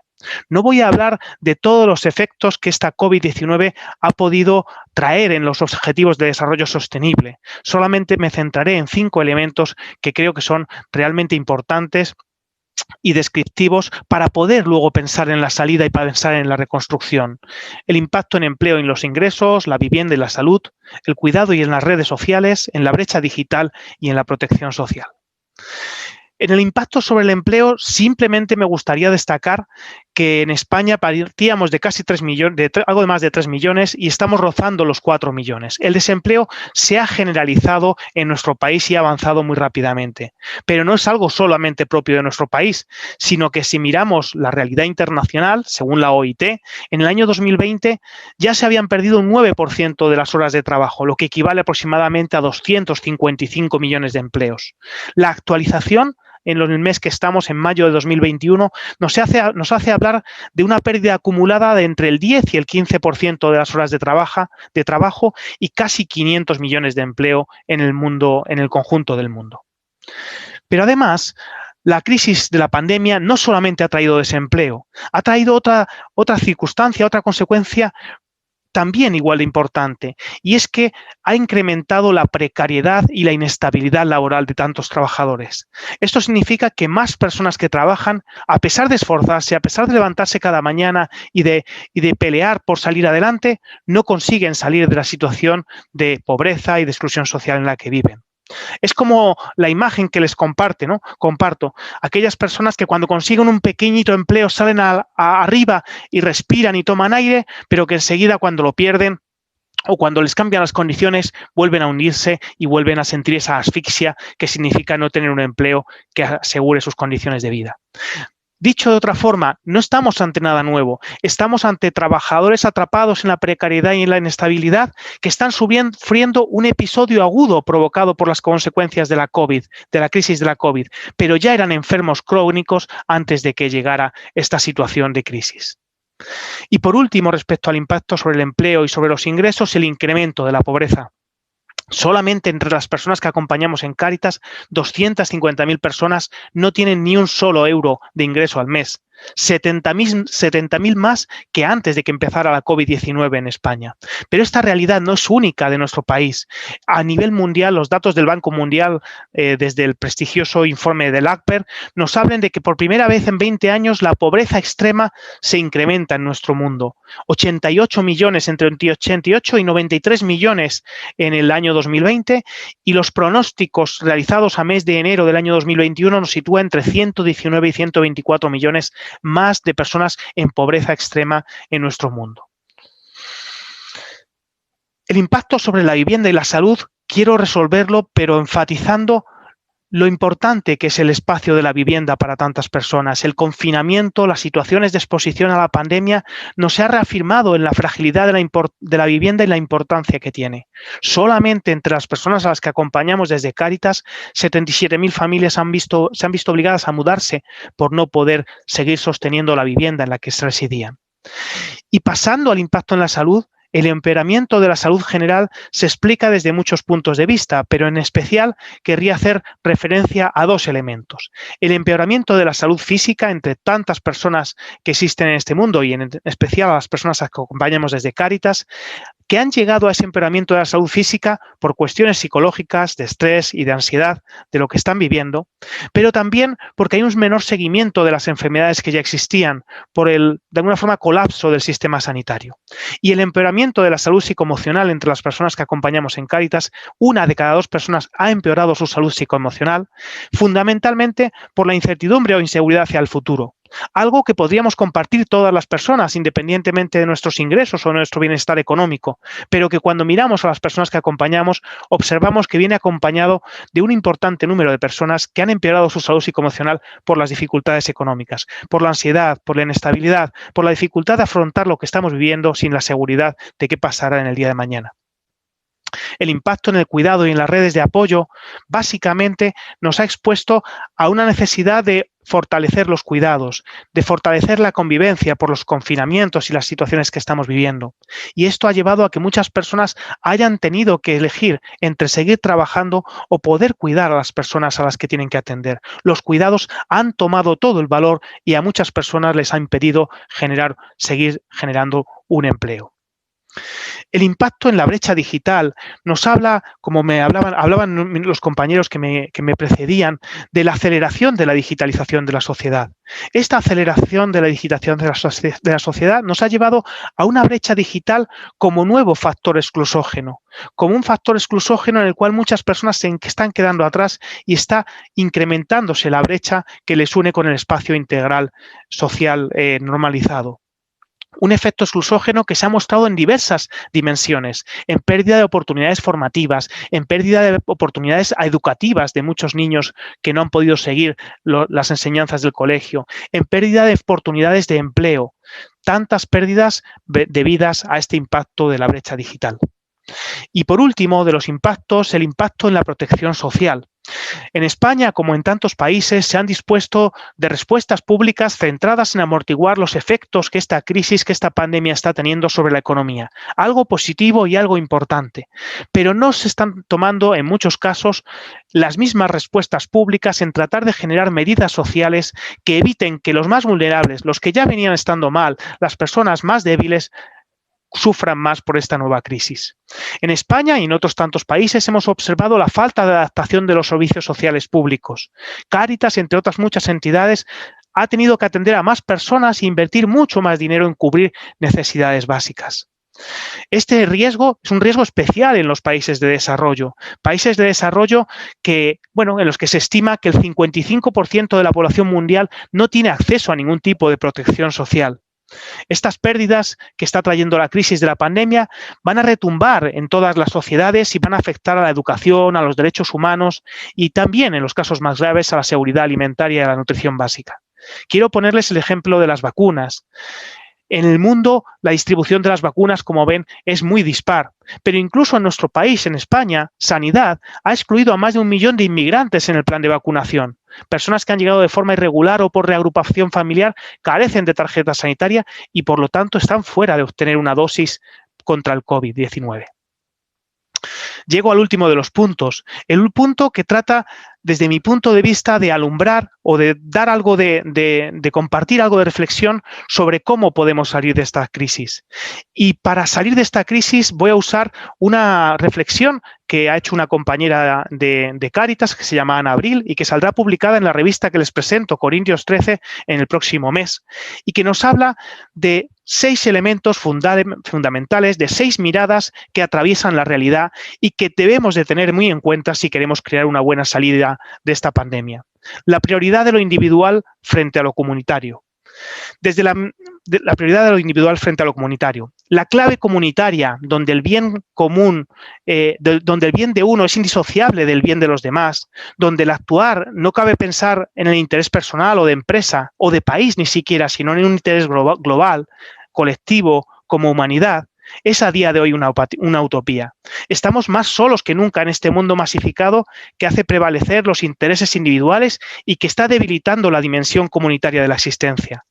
[SPEAKER 4] No voy a hablar de todos los efectos que esta COVID-19 ha podido traer en los objetivos de desarrollo sostenible. Solamente me centraré en 5 elementos que creo que son realmente importantes y descriptivos para poder luego pensar en la salida y para pensar en la reconstrucción. El impacto en empleo y en los ingresos, la vivienda y la salud, el cuidado y en las redes sociales, en la brecha digital y en la protección social. En el impacto sobre el empleo, simplemente me gustaría destacar que en España partíamos de casi 3 millones, algo de más de 3 millones y estamos rozando los 4 millones. El desempleo se ha generalizado en nuestro país y ha avanzado muy rápidamente. Pero no es algo solamente propio de nuestro país, sino que si miramos la realidad internacional, según la OIT, en el año 2020 ya se habían perdido un 9% de las horas de trabajo, lo que equivale aproximadamente a 255 millones de empleos. La actualización en el mes que estamos, en mayo de 2021, nos hace hablar de una pérdida acumulada de entre el 10 y el 15% de las horas de trabajo y casi 500 millones de empleo en el mundo, en el conjunto del mundo. Pero además, la crisis de la pandemia no solamente ha traído desempleo, ha traído otra circunstancia, otra consecuencia también igual de importante, y es que ha incrementado la precariedad y la inestabilidad laboral de tantos trabajadores. Esto significa que más personas que trabajan, a pesar de esforzarse, a pesar de levantarse cada mañana y de pelear por salir adelante, no consiguen salir de la situación de pobreza y de exclusión social en la que viven. Es como la imagen que les comparto. Aquellas personas que cuando consiguen un pequeñito empleo salen arriba y respiran y toman aire, pero que enseguida cuando lo pierden o cuando les cambian las condiciones vuelven a hundirse y vuelven a sentir esa asfixia que significa no tener un empleo que asegure sus condiciones de vida. Dicho de otra forma, no estamos ante nada nuevo, estamos ante trabajadores atrapados en la precariedad y en la inestabilidad que están sufriendo un episodio agudo provocado por las consecuencias de la COVID, de la crisis de la COVID, pero ya eran enfermos crónicos antes de que llegara esta situación de crisis. Y por último, respecto al impacto sobre el empleo y sobre los ingresos, el incremento de la pobreza. Solamente entre las personas que acompañamos en Cáritas, 250.000 personas no tienen ni un solo euro de ingreso al mes. 70.000 más que antes de que empezara la COVID-19 en España. Pero esta realidad no es única de nuestro país. A nivel mundial, los datos del Banco Mundial, desde el prestigioso informe del ACPER, nos hablan de que por primera vez en 20 años la pobreza extrema se incrementa en nuestro mundo. 88 millones entre 88 y 93 millones en el año 2020 y los pronósticos realizados a mes de enero del año 2021 nos sitúa entre 119 y 124 millones más de personas en pobreza extrema en nuestro mundo. El impacto sobre la vivienda y la salud quiero resolverlo, pero enfatizando lo importante que es el espacio de la vivienda para tantas personas. El confinamiento, las situaciones de exposición a la pandemia nos ha reafirmado en la fragilidad de la vivienda y la importancia que tiene. Solamente entre las personas a las que acompañamos desde Cáritas, 77.000 familias se han visto obligadas a mudarse por no poder seguir sosteniendo la vivienda en la que se residían. Y pasando al impacto en la salud, el empeoramiento de la salud general se explica desde muchos puntos de vista, pero en especial querría hacer referencia a dos elementos. El empeoramiento de la salud física entre tantas personas que existen en este mundo y en especial a las personas que acompañamos desde Cáritas, que han llegado a ese empeoramiento de la salud física por cuestiones psicológicas, de estrés y de ansiedad de lo que están viviendo, pero también porque hay un menor seguimiento de las enfermedades que ya existían por el, de alguna forma, colapso del sistema sanitario. Y el empeoramiento de la salud psicoemocional entre las personas que acompañamos en Cáritas, 1 de cada 2 personas ha empeorado su salud psicoemocional, fundamentalmente por la incertidumbre o inseguridad hacia el futuro. Algo que podríamos compartir todas las personas, independientemente de nuestros ingresos o de nuestro bienestar económico, pero que cuando miramos a las personas que acompañamos, observamos que viene acompañado de un importante número de personas que han empeorado su salud psicoemocional por las dificultades económicas, por la ansiedad, por la inestabilidad, por la dificultad de afrontar lo que estamos viviendo sin la seguridad de qué pasará en el día de mañana. El impacto en el cuidado y en las redes de apoyo básicamente nos ha expuesto a una necesidad de fortalecer los cuidados, de fortalecer la convivencia por los confinamientos y las situaciones que estamos viviendo. Y esto ha llevado a que muchas personas hayan tenido que elegir entre seguir trabajando o poder cuidar a las personas a las que tienen que atender. Los cuidados han tomado todo el valor y a muchas personas les ha impedido seguir generando un empleo. El impacto en la brecha digital nos habla, como hablaban los compañeros que me precedían, de la aceleración de la digitalización de la sociedad. Esta aceleración de la digitalización de la sociedad nos ha llevado a una brecha digital como nuevo factor exclusógeno, como un factor exclusógeno en el cual muchas personas se están quedando atrás y está incrementándose la brecha que les une con el espacio integral social normalizado. Un efecto exclusógeno que se ha mostrado en diversas dimensiones, en pérdida de oportunidades formativas, en pérdida de oportunidades educativas de muchos niños que no han podido seguir las enseñanzas del colegio, en pérdida de oportunidades de empleo, tantas pérdidas debidas a este impacto de la brecha digital. Y por último, de los impactos, el impacto en la protección social. En España, como en tantos países, se han dispuesto de respuestas públicas centradas en amortiguar los efectos que esta crisis, que esta pandemia está teniendo sobre la economía. Algo positivo y algo importante. Pero no se están tomando, en muchos casos, las mismas respuestas públicas en tratar de generar medidas sociales que eviten que los más vulnerables, los que ya venían estando mal, las personas más débiles, sufran más por esta nueva crisis. En España y en otros tantos países hemos observado la falta de adaptación de los servicios sociales públicos. Cáritas, entre otras muchas entidades, ha tenido que atender a más personas e invertir mucho más dinero en cubrir necesidades básicas. Este riesgo es un riesgo especial en los países de desarrollo que, bueno, en los que se estima que el 55% de la población mundial no tiene acceso a ningún tipo de protección social. Estas pérdidas que está trayendo la crisis de la pandemia van a retumbar en todas las sociedades y van a afectar a la educación, a los derechos humanos y también, en los casos más graves, a la seguridad alimentaria y a la nutrición básica. Quiero ponerles el ejemplo de las vacunas. En el mundo, la distribución de las vacunas, como ven, es muy dispar, pero incluso en nuestro país, en España, Sanidad ha excluido a más de 1 millón de inmigrantes en el plan de vacunación. Personas que han llegado de forma irregular o por reagrupación familiar carecen de tarjeta sanitaria y, por lo tanto, están fuera de obtener una dosis contra el COVID-19. Llego al último de los puntos, el punto que trata, desde mi punto de vista, de alumbrar o de dar algo de compartir algo de reflexión sobre cómo podemos salir de esta crisis. Y para salir de esta crisis voy a usar una reflexión que ha hecho una compañera de Cáritas, que se llama Ana Abril, y que saldrá publicada en la revista que les presento, Corintios 13, en el próximo mes, y que nos habla de 6 elementos fundamentales, de 6 miradas que atraviesan la realidad y que debemos de tener muy en cuenta si queremos crear una buena salida de esta pandemia. La prioridad de lo individual frente a lo comunitario. Desde la prioridad de lo individual frente a lo comunitario. La clave comunitaria, donde el bien común, donde el bien de uno es indisociable del bien de los demás, donde el actuar no cabe pensar en el interés personal o de empresa o de país ni siquiera, sino en un interés global, colectivo, como humanidad, es a día de hoy una utopía. Estamos más solos que nunca en este mundo masificado que hace prevalecer los intereses individuales y que está debilitando la dimensión comunitaria de la existencia.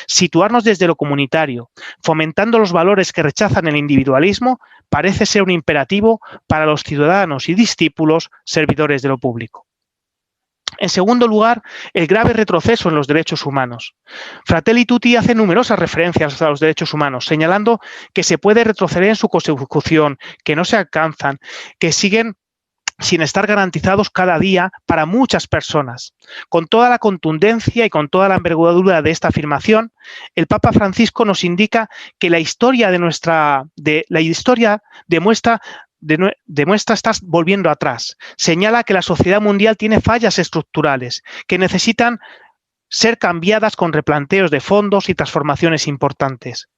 [SPEAKER 4] Situarnos desde lo comunitario, fomentando los valores que rechazan el individualismo, parece ser un imperativo para los ciudadanos y discípulos servidores de lo público. En segundo lugar, el grave retroceso en los derechos humanos. Fratelli Tutti hace numerosas referencias a los derechos humanos, señalando que se puede retroceder en su consecución, que no se alcanzan, que siguen sin estar garantizados cada día para muchas personas. Con toda la contundencia y con toda la envergadura de esta afirmación, el Papa Francisco nos indica que la historia demuestra estar volviendo atrás. Señala que la sociedad mundial tiene fallas estructurales que necesitan ser cambiadas con replanteos de fondos y transformaciones importantes.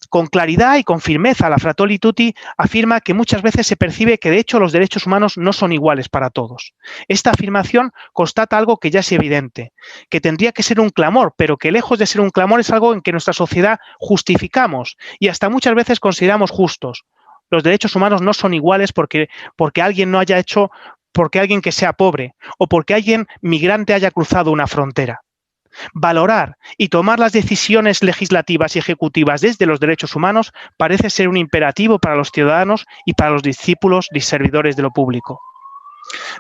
[SPEAKER 4] Con claridad y con firmeza, la Fratelli Tutti afirma que muchas veces se percibe que, de hecho, los derechos humanos no son iguales para todos. Esta afirmación constata algo que ya es evidente, que tendría que ser un clamor, pero que lejos de ser un clamor es algo en que nuestra sociedad justificamos y hasta muchas veces consideramos justos. Los derechos humanos no son iguales porque alguien no haya hecho, porque alguien que sea pobre o porque alguien migrante haya cruzado una frontera. Valorar y tomar las decisiones legislativas y ejecutivas desde los derechos humanos parece ser un imperativo para los ciudadanos y para los discípulos y servidores de lo público.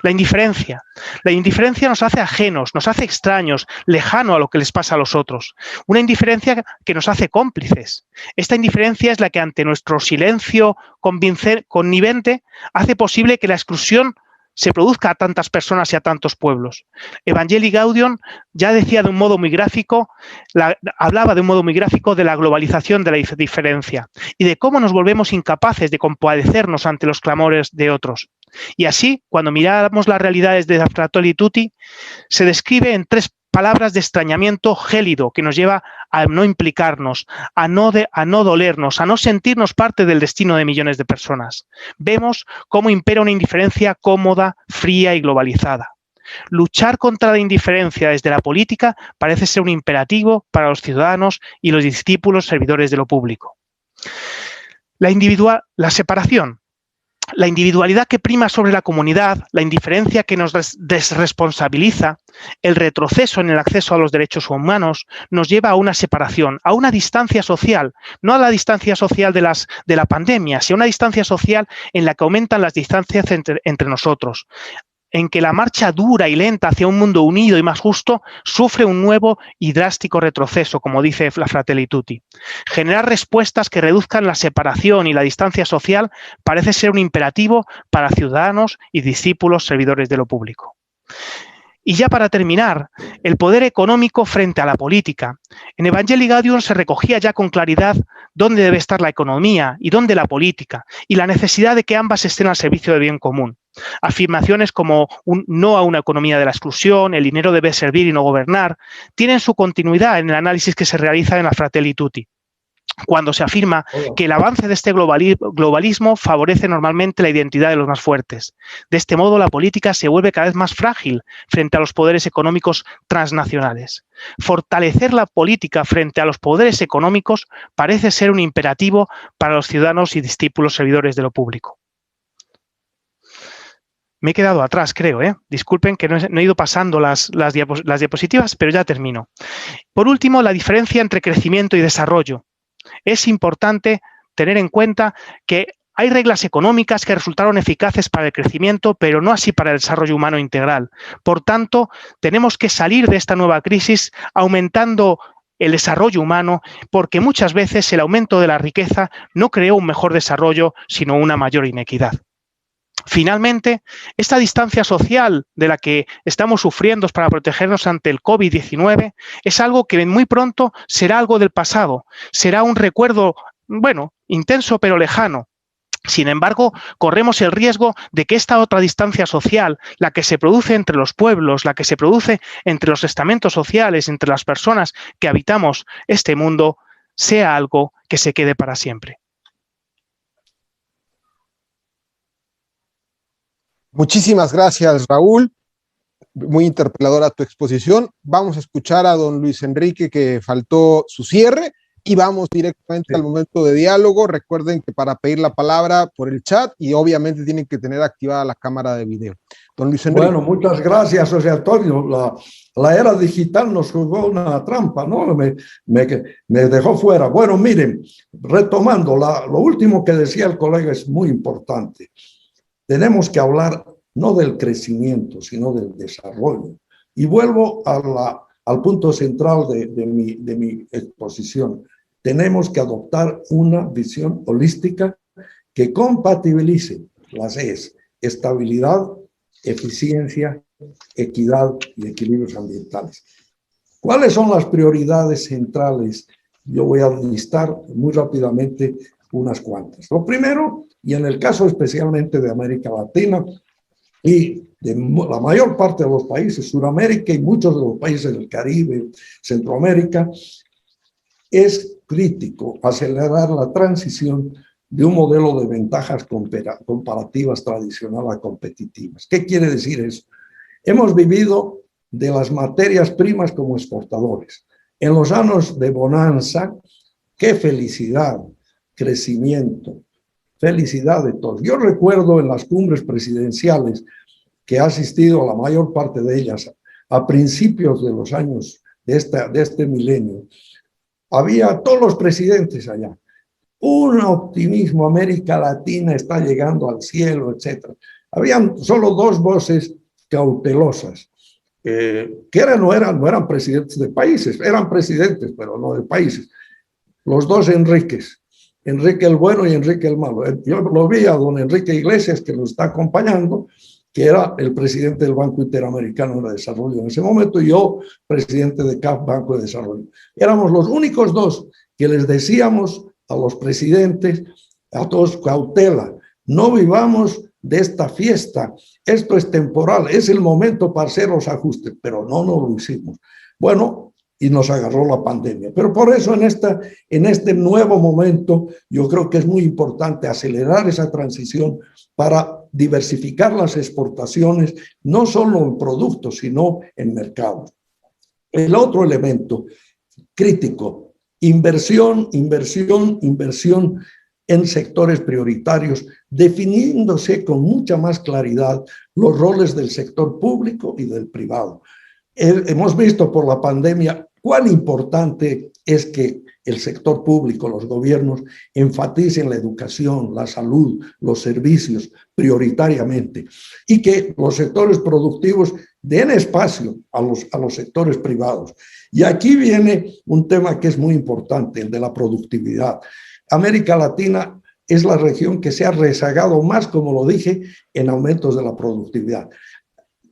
[SPEAKER 4] La indiferencia. La indiferencia nos hace ajenos, nos hace extraños, lejano a lo que les pasa a los otros. Una indiferencia que nos hace cómplices. Esta indiferencia es la que ante nuestro silencio connivente hace posible que la exclusión se produzca a tantas personas y a tantos pueblos. Evangelii Gaudium ya decía de un modo muy gráfico, hablaba de un modo muy gráfico de la globalización de la diferencia y de cómo nos volvemos incapaces de compadecernos ante los clamores de otros. Y así, cuando miramos las realidades de la Fratelli Tutti, se describe en 3 palabras de extrañamiento gélido que nos lleva a no implicarnos, a no dolernos, a no sentirnos parte del destino de millones de personas. Vemos cómo impera una indiferencia cómoda, fría y globalizada. Luchar contra la indiferencia desde la política parece ser un imperativo para los ciudadanos y los discípulos servidores de lo público. La separación. La individualidad que prima sobre la comunidad, la indiferencia que nos desresponsabiliza, el retroceso en el acceso a los derechos humanos nos lleva a una separación, a una distancia social, no a la distancia social de la pandemia, sino a una distancia social en la que aumentan las distancias entre nosotros, en que la marcha dura y lenta hacia un mundo unido y más justo sufre un nuevo y drástico retroceso, como dice la Fratelli Tutti. Generar respuestas que reduzcan la separación y la distancia social parece ser un imperativo para ciudadanos y discípulos servidores de lo público. Y ya para terminar, el poder económico frente a la política. En Evangelii Gaudium se recogía ya con claridad dónde debe estar la economía y dónde la política, y la necesidad de que ambas estén al servicio del bien común. Afirmaciones como un no a una economía de la exclusión, el dinero debe servir y no gobernar, tienen su continuidad en el análisis que se realiza en la Fratelli Tutti, cuando se afirma que el avance de este globalismo favorece normalmente la identidad de los más fuertes. De este modo, la política se vuelve cada vez más frágil frente a los poderes económicos transnacionales. Fortalecer la política frente a los poderes económicos parece ser un imperativo para los ciudadanos y discípulos servidores de lo público. Me he quedado atrás, creo, ¿eh? Disculpen que no he ido pasando las diapositivas, pero ya termino. Por último, la diferencia entre crecimiento y desarrollo. Es importante tener en cuenta que hay reglas económicas que resultaron eficaces para el crecimiento, pero no así para el desarrollo humano integral. Por tanto, tenemos que salir de esta nueva crisis aumentando el desarrollo humano, porque muchas veces el aumento de la riqueza no creó un mejor desarrollo, sino una mayor inequidad. Finalmente, esta distancia social de la que estamos sufriendo para protegernos ante el COVID-19 es algo que muy pronto será algo del pasado, será un recuerdo, bueno, intenso pero lejano. Sin embargo, corremos el riesgo de que esta otra distancia social, la que se produce entre los pueblos, la que se produce entre los estamentos sociales, entre las personas que habitamos este mundo, sea algo que se quede para siempre.
[SPEAKER 2] Muchísimas gracias, Raúl. Muy interpeladora tu exposición. Vamos a escuchar a don Luis Enrique, que faltó su cierre, y vamos directamente al momento de diálogo. Recuerden que para pedir la palabra por el chat, y obviamente tienen que tener activada la cámara de video. Don Luis Enrique.
[SPEAKER 3] Bueno, muchas gracias, José Antonio. La era digital nos jugó una trampa, ¿no? Me dejó fuera. Bueno, miren, retomando, lo último que decía el colega es muy importante. Tenemos que hablar no del crecimiento, sino del desarrollo. Y vuelvo al punto central de mi exposición. Tenemos que adoptar una visión holística que compatibilice las E's: estabilidad, eficiencia, equidad y equilibrios ambientales. ¿Cuáles son las prioridades centrales? Yo voy a listar muy rápidamente unas cuantas. Lo primero, y en el caso especialmente de América Latina y de la mayor parte de los países, Sudamérica y muchos de los países del Caribe, Centroamérica, es crítico acelerar la transición de un modelo de ventajas comparativas tradicional a competitivas. ¿Qué quiere decir eso? Hemos vivido de las materias primas como exportadores. En los años de bonanza, qué felicidad, crecimiento, felicidad de todos. Yo recuerdo en las cumbres presidenciales que he asistido a la mayor parte de ellas a principios de los años de este milenio, había todos los presidentes allá. Un optimismo, América Latina está llegando al cielo, etc. Habían solo dos voces cautelosas, que no eran presidentes de países, eran presidentes, pero no de países. Los dos Enriques. Enrique el bueno y Enrique el malo. Yo lo vi a don Enrique Iglesias, que nos está acompañando, que era el presidente del Banco Interamericano de Desarrollo en ese momento, y yo, presidente de CAF, Banco de Desarrollo. Éramos los únicos dos que les decíamos a los presidentes, a todos, cautela, no vivamos de esta fiesta, esto es temporal, es el momento para hacer los ajustes, pero no lo hicimos. Bueno, y nos agarró la pandemia. Pero por eso en este nuevo momento yo creo que es muy importante acelerar esa transición para diversificar las exportaciones, no solo en productos, sino en mercados. El otro elemento crítico, inversión en sectores prioritarios, definiéndose con mucha más claridad los roles del sector público y del privado. Hemos visto por la pandemia cuán importante es que el sector público, los gobiernos, enfaticen la educación, la salud, los servicios prioritariamente, y que los sectores productivos den espacio a los sectores privados. Y aquí viene un tema que es muy importante, el de la productividad. América Latina es la región que se ha rezagado más, como lo dije, en aumentos de la productividad.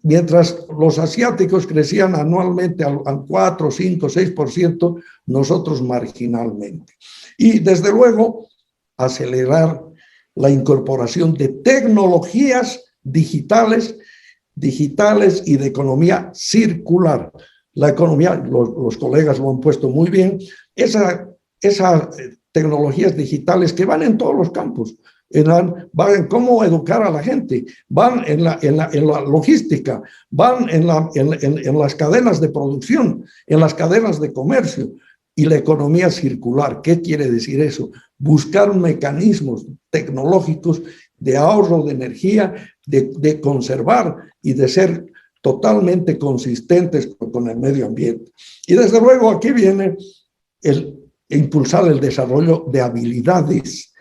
[SPEAKER 3] mientras los asiáticos crecían anualmente al 4, 5, 6%, nosotros marginalmente. Y desde luego, acelerar la incorporación de tecnologías digitales y de economía circular. La economía, los colegas lo han puesto muy bien, esas tecnologías digitales que van en todos los campos, van en cómo educar a la gente, van en la logística, van en las cadenas de producción, en las cadenas de comercio. Y la economía circular, ¿qué quiere decir eso? Buscar mecanismos tecnológicos de ahorro de energía, de conservar y de ser totalmente consistentes con el medio ambiente. Y desde luego aquí viene impulsar el desarrollo de habilidades.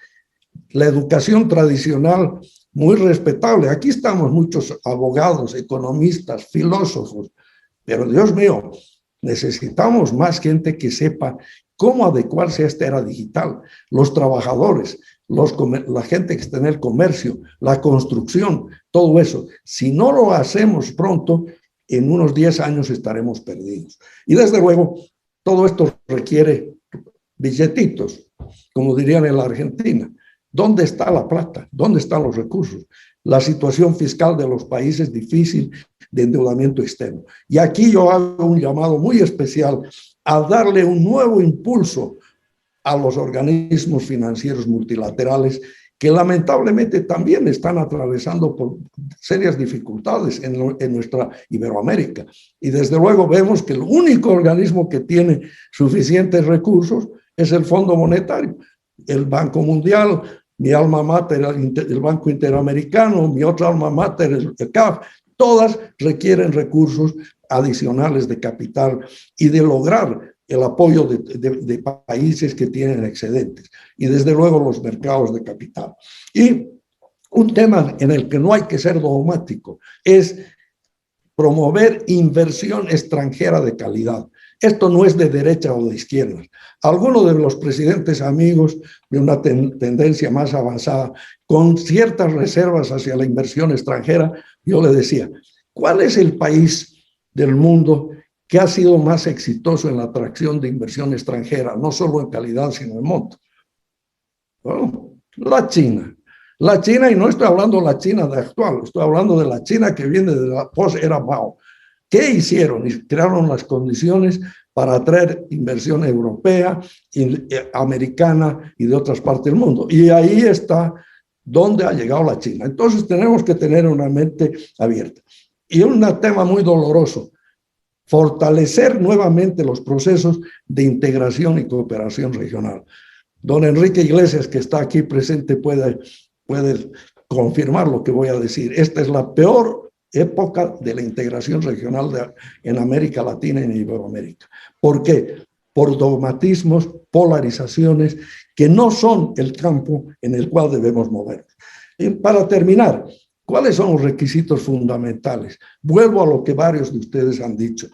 [SPEAKER 3] La educación tradicional, muy respetable. Aquí estamos muchos abogados, economistas, filósofos, pero Dios mío, necesitamos más gente que sepa cómo adecuarse a esta era digital. Los trabajadores, la gente que está en el comercio, la construcción, todo eso. Si no lo hacemos pronto, en unos 10 años estaremos perdidos. Y desde luego, todo esto requiere billetitos, como dirían en la Argentina. ¿Dónde está la plata? ¿Dónde están los recursos? La situación fiscal de los países es difícil, de endeudamiento externo. Y aquí yo hago un llamado muy especial a darle un nuevo impulso a los organismos financieros multilaterales que lamentablemente también están atravesando por serias dificultades en nuestra Iberoamérica. Y desde luego vemos que el único organismo que tiene suficientes recursos es el Fondo Monetario, el Banco Mundial, mi alma mater, el Banco Interamericano, mi otra alma mater, el CAF, todas requieren recursos adicionales de capital y de lograr el apoyo de países que tienen excedentes y desde luego los mercados de capital. Y un tema en el que no hay que ser dogmático es promover inversión extranjera de calidad. Esto no es de derecha o de izquierda. Algunos de los presidentes amigos de una tendencia más avanzada, con ciertas reservas hacia la inversión extranjera, yo le decía, ¿cuál es el país del mundo que ha sido más exitoso en la atracción de inversión extranjera, no solo en calidad, sino en monto? Bueno, la China. La China, y no estoy hablando de la China de actual, estoy hablando de la China que viene de la post-era Mao. ¿Qué hicieron? Y crearon las condiciones para atraer inversión europea, americana y de otras partes del mundo. Y ahí está donde ha llegado la China. Entonces tenemos que tener una mente abierta. Y un tema muy doloroso, fortalecer nuevamente los procesos de integración y cooperación regional. Don Enrique Iglesias, que está aquí presente, puede confirmar lo que voy a decir. Esta es la peor época de la integración regional en América Latina y en Iberoamérica. ¿Por qué? Por dogmatismos, polarizaciones, que no son el campo en el cual debemos movernos. Y para terminar, ¿cuáles son los requisitos fundamentales? Vuelvo a lo que varios de ustedes han dicho.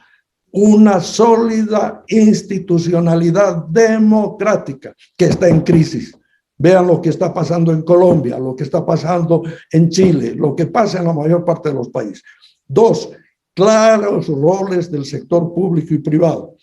[SPEAKER 3] Una sólida institucionalidad democrática que está en crisis. Vean lo que está pasando en Colombia, lo que está pasando en Chile, lo que pasa en la mayor parte de los países. 2, claros roles del sector público y privado.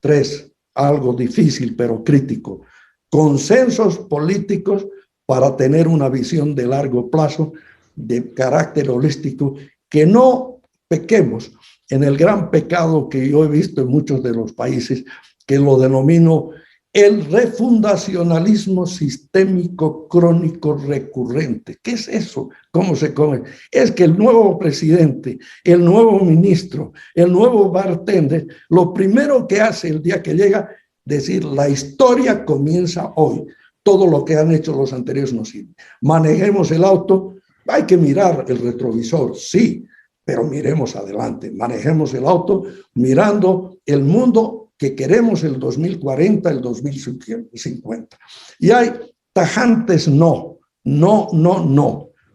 [SPEAKER 3] 3, algo difícil pero crítico, consensos políticos para tener una visión de largo plazo, de carácter holístico, que no pequemos en el gran pecado que yo he visto en muchos de los países, que lo denomino el refundacionalismo sistémico crónico recurrente. ¿Qué es eso? ¿Cómo se come? Es que el nuevo presidente, el nuevo ministro, el nuevo bartender, lo primero que hace el día que llega, decir, la historia comienza hoy. Todo lo que han hecho los anteriores no sirve. Manejemos el auto, hay que mirar el retrovisor, sí, pero miremos adelante. Manejemos el auto mirando el mundo que queremos el 2040, el 2050. Y hay tajantes no.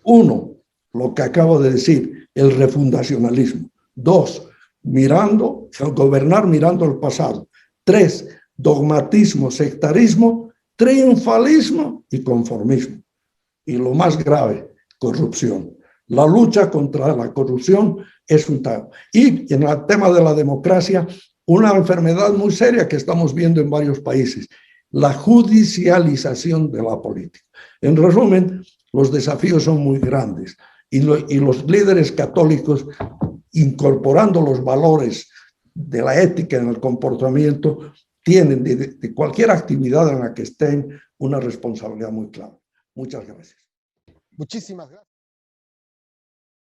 [SPEAKER 3] 1, lo que acabo de decir, el refundacionalismo. 2, gobernar mirando el pasado. 3, dogmatismo, sectarismo, triunfalismo y conformismo. Y lo más grave, corrupción. La lucha contra la corrupción es un tema. Y en el tema de la democracia, una enfermedad muy seria que estamos viendo en varios países, la judicialización de la política. En resumen, los desafíos son muy grandes y los líderes católicos, incorporando los valores de la ética en el comportamiento, tienen de cualquier actividad en la que estén una responsabilidad muy clara. Muchas gracias.
[SPEAKER 2] Muchísimas gracias.